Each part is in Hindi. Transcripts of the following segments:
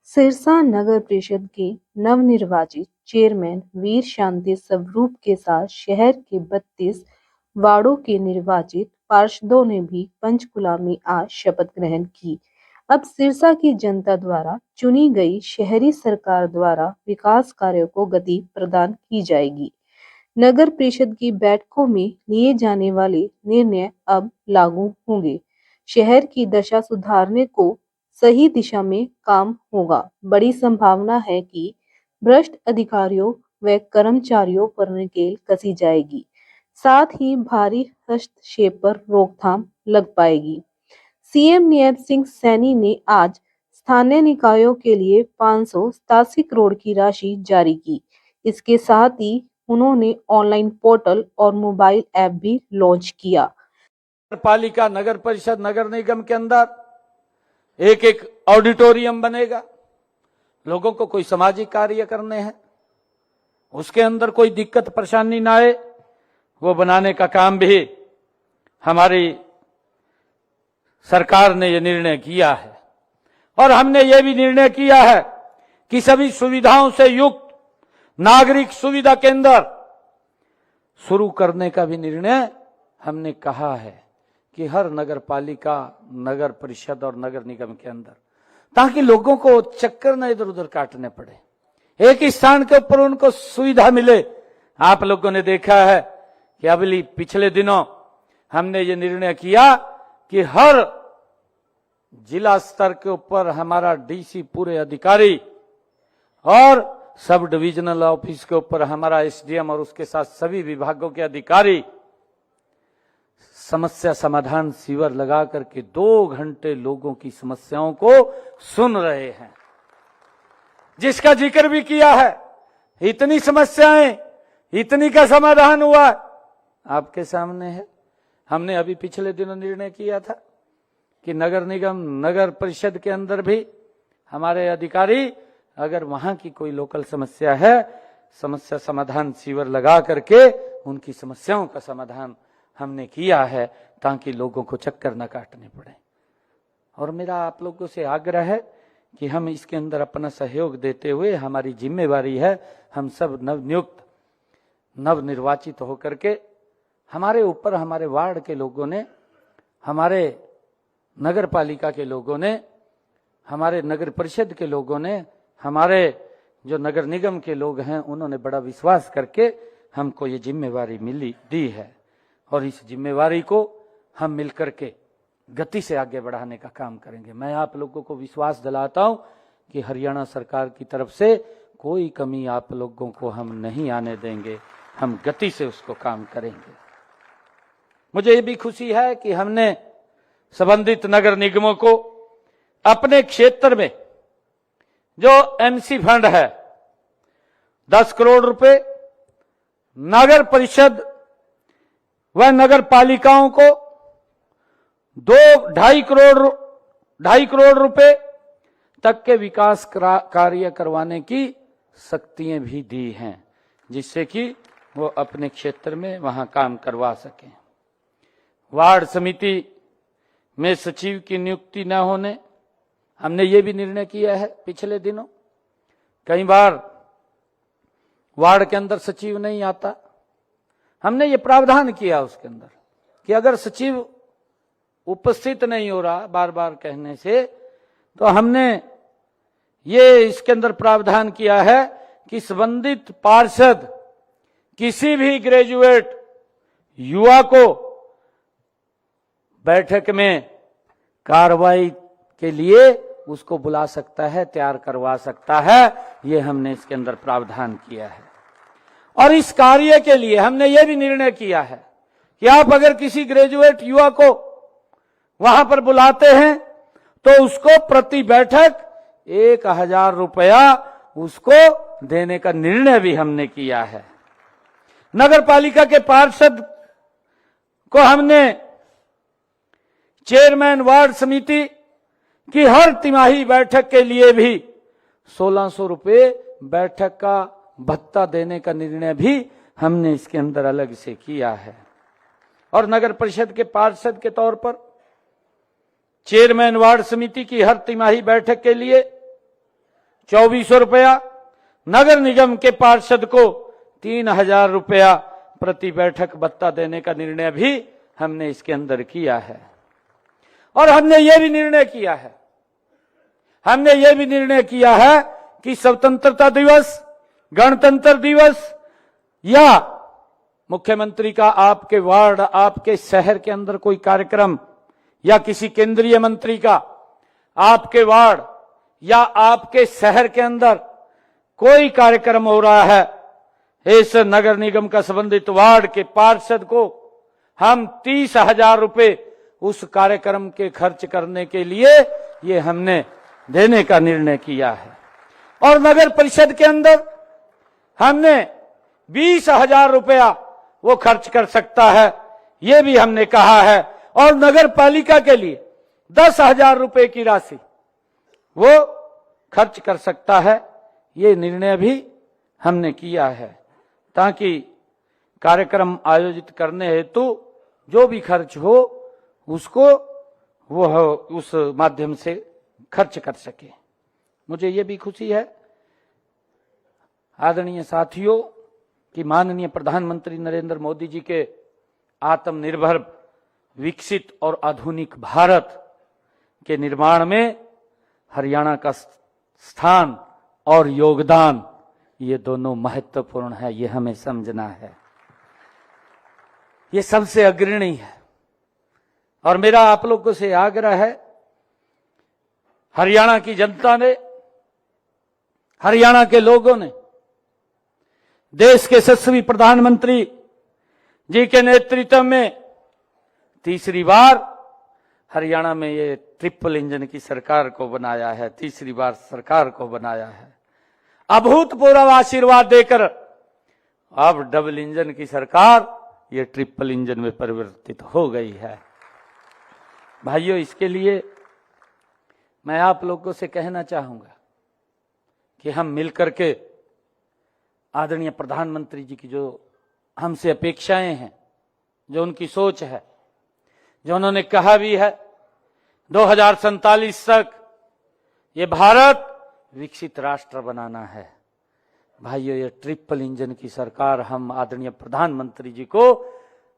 सिरसा नगर परिषद के नवनिर्वाचित चेयरमैन वीर शांति स्वरूप के साथ शहर के 32 वार्डों के निर्वाचित पार्षदों ने भी पंचकुला में आज शपथ ग्रहण की। अब सिरसा की जनता द्वारा चुनी गई शहरी सरकार द्वारा विकास कार्यों को गति प्रदान की जाएगी। नगर परिषद की बैठकों में लिए जाने वाले निर्णय अब लागू होंगे। शहर की दशा सुधारने को सही दिशा में काम होगा। बड़ी संभावना है कि भ्रष्ट अधिकारियों व कर्मचारियों पर नकेल कसी जाएगी। साथ ही भारी हस्तक्षेप पर रोकथाम लग पाएगी। सीएम नियत सिंह सैनी ने आज स्थानीय निकायों के लिए 587 करोड़ की राशि जारी की। इसके साथ ही उन्होंने ऑनलाइन पोर्टल और मोबाइल ऐप भी लॉन्च किया। पालिका, नगर परिषद, नगर निगम के अंदर एक एक ऑडिटोरियम बनेगा। लोगों को कोई सामाजिक कार्य करने हैं, उसके अंदर कोई दिक्कत परेशानी ना आए, वो बनाने का काम भी हमारी सरकार ने ये निर्णय किया है। और हमने ये भी निर्णय किया है कि सभी सुविधाओं से युक्त नागरिक सुविधा केंद्र शुरू करने का भी निर्णय हमने कहा है कि हर नगर पालिका, नगर परिषद और नगर निगम के अंदर, ताकि लोगों को चक्कर न इधर उधर काटने पड़े, एक ही स्थान के ऊपर उनको सुविधा मिले। आप लोगों ने देखा है कि अभी पिछले दिनों हमने ये निर्णय किया कि हर जिला स्तर के ऊपर हमारा डीसी पूरे अधिकारी और सब डिविजनल ऑफिस के ऊपर हमारा एसडीएम और उसके साथ सभी विभागों के अधिकारी समस्या समाधान शिविर लगा करके 2 घंटे लोगों की समस्याओं को सुन रहे हैं, जिसका जिक्र भी किया है। इतनी समस्याएं, इतनी का समाधान हुआ आपके सामने है। हमने अभी पिछले दिनों निर्णय किया था कि नगर निगम, नगर परिषद के अंदर भी हमारे अधिकारी, अगर वहां की कोई लोकल समस्या है, समस्या समाधान शिविर लगा करके उनकी समस्याओं का समाधान हमने किया है, ताकि लोगों को चक्कर न काटने पड़े। और मेरा आप लोगों से आग्रह है कि हम इसके अंदर अपना सहयोग देते हुए, हमारी जिम्मेवारी है, हम सब नवनियुक्त, नवनिर्वाचित होकर के हमारे ऊपर हमारे वार्ड के लोगों ने, हमारे नगर पालिका के लोगों ने, हमारे नगर परिषद के लोगों ने, हमारे जो नगर निगम के लोग हैं, उन्होंने बड़ा विश्वास करके हमको ये जिम्मेवारी दी है। और इस जिम्मेवारी को हम मिलकर के गति से आगे बढ़ाने का काम करेंगे। मैं आप लोगों को विश्वास दिलाता हूं कि हरियाणा सरकार की तरफ से कोई कमी आप लोगों को हम नहीं आने देंगे, हम गति से उसको काम करेंगे। मुझे ये भी खुशी है कि हमने संबंधित नगर निगमों को अपने क्षेत्र में जो एमसी फंड है 10 करोड़ रुपए, नगर परिषद व नगर पालिकाओं को 2.5 करोड़ रुपए तक के विकास कार्य करवाने की शक्तियां भी दी हैं, जिससे कि वो अपने क्षेत्र में वहां काम करवा सकें। वार्ड समिति में सचिव की नियुक्ति न होने, हमने ये भी निर्णय किया है। पिछले दिनों कई बार वार्ड के अंदर सचिव नहीं आता, हमने ये प्रावधान किया उसके अंदर कि अगर सचिव उपस्थित नहीं हो रहा बार बार कहने से, तो हमने ये इसके अंदर प्रावधान किया है कि संबंधित पार्षद किसी भी ग्रेजुएट युवा को बैठक में कार्रवाई के लिए उसको बुला सकता है, तैयार करवा सकता है। ये हमने इसके अंदर प्रावधान किया है। और इस कार्य के लिए हमने ये भी निर्णय किया है कि आप अगर किसी ग्रेजुएट युवा को वहां पर बुलाते हैं तो उसको प्रति बैठक 1000 रुपया उसको देने का निर्णय भी हमने किया है। नगर पालिका के पार्षद को हमने चेयरमैन वार्ड समिति की हर तिमाही बैठक के लिए भी 1600 रुपये बैठक का भत्ता देने का निर्णय भी हमने इसके अंदर अलग से किया है। और नगर परिषद के पार्षद के तौर पर चेयरमैन वार्ड समिति की हर तिमाही बैठक के लिए 2400 रुपया, नगर निगम के पार्षद को 3000 रुपया प्रति बैठक भत्ता देने का निर्णय भी हमने इसके अंदर किया है। और हमने ये भी निर्णय किया है कि स्वतंत्रता दिवस, गणतंत्र दिवस या मुख्यमंत्री का आपके वार्ड, आपके शहर के अंदर कोई कार्यक्रम या किसी केंद्रीय मंत्री का आपके वार्ड या आपके शहर के अंदर कोई कार्यक्रम हो रहा है, इस नगर निगम का संबंधित वार्ड के पार्षद को हम 30,000 रुपए उस कार्यक्रम के खर्च करने के लिए ये हमने देने का निर्णय किया है। और नगर परिषद के अंदर हमने 20,000 रुपया वो खर्च कर सकता है, ये भी हमने कहा है। और नगर पालिका के लिए 10,000 रुपए की राशि वो खर्च कर सकता है, ये निर्णय भी हमने किया है, ताकि कार्यक्रम आयोजित करने हेतु जो भी खर्च हो उसको वो उस माध्यम से खर्च कर सके। मुझे ये भी खुशी है आदरणीय साथियों कि माननीय प्रधानमंत्री नरेंद्र मोदी जी के आत्मनिर्भर, विकसित और आधुनिक भारत के निर्माण में हरियाणा का स्थान और योगदान, ये दोनों महत्वपूर्ण है, ये हमें समझना है। ये सबसे अग्रणी है। और मेरा आप लोगों से आग्रह है, हरियाणा की जनता ने, हरियाणा के लोगों ने देश के यशस्वी प्रधानमंत्री जी के नेतृत्व में तीसरी बार हरियाणा में ये ट्रिपल इंजन की सरकार को बनाया है, तीसरी बार सरकार को बनाया है। अभूतपूर्व आशीर्वाद देकर अब डबल इंजन की सरकार ये ट्रिपल इंजन में परिवर्तित हो गई है। भाइयों, इसके लिए मैं आप लोगों से कहना चाहूंगा कि हम मिलकर के आदरणीय प्रधानमंत्री जी की जो हमसे अपेक्षाएं हैं, जो उनकी सोच है, जो उन्होंने कहा भी है 2047 तक ये भारत विकसित राष्ट्र बनाना है। भाइयों, ये ट्रिपल इंजन की सरकार हम आदरणीय प्रधानमंत्री जी को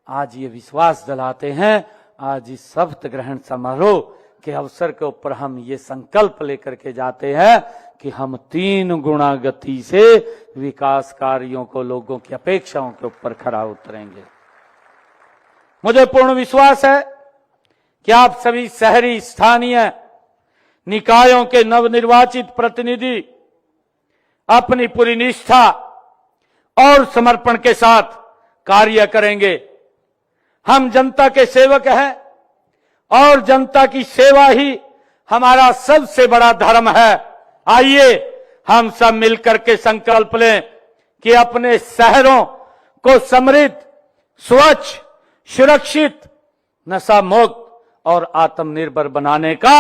आज ये विश्वास दिलाते हैं। आज इस शपथ ग्रहण समारोह के अवसर के ऊपर हम ये संकल्प लेकर के जाते हैं कि हम 3 गुना गति से विकास कार्यों को लोगों की अपेक्षाओं के ऊपर खरा उतरेंगे। मुझे पूर्ण विश्वास है कि आप सभी शहरी स्थानीय निकायों के नवनिर्वाचित प्रतिनिधि अपनी पूरी निष्ठा और समर्पण के साथ कार्य करेंगे। हम जनता के सेवक हैं और जनता की सेवा ही हमारा सबसे बड़ा धर्म है। आइए हम सब मिलकर के संकल्प लें कि अपने शहरों को समृद्ध, स्वच्छ, सुरक्षित, नशा मुक्त और आत्मनिर्भर बनाने का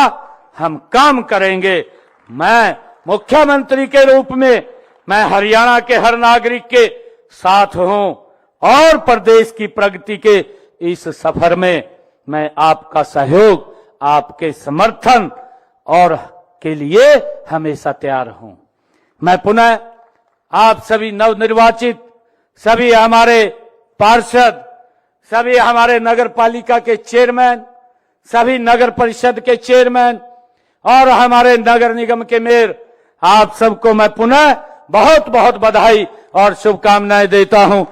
हम काम करेंगे। मैं मुख्यमंत्री के रूप में मैं हरियाणा के हर नागरिक के साथ हूं और प्रदेश की प्रगति के इस सफर में मैं आपका सहयोग, आपके समर्थन और के लिए हमेशा तैयार हूं। मैं पुनः आप सभी नवनिर्वाचित, सभी हमारे पार्षद, सभी हमारे नगर पालिका के चेयरमैन, सभी नगर परिषद के चेयरमैन और हमारे नगर निगम के मेयर, आप सबको मैं पुनः बहुत बहुत बधाई और शुभकामनाएं देता हूं।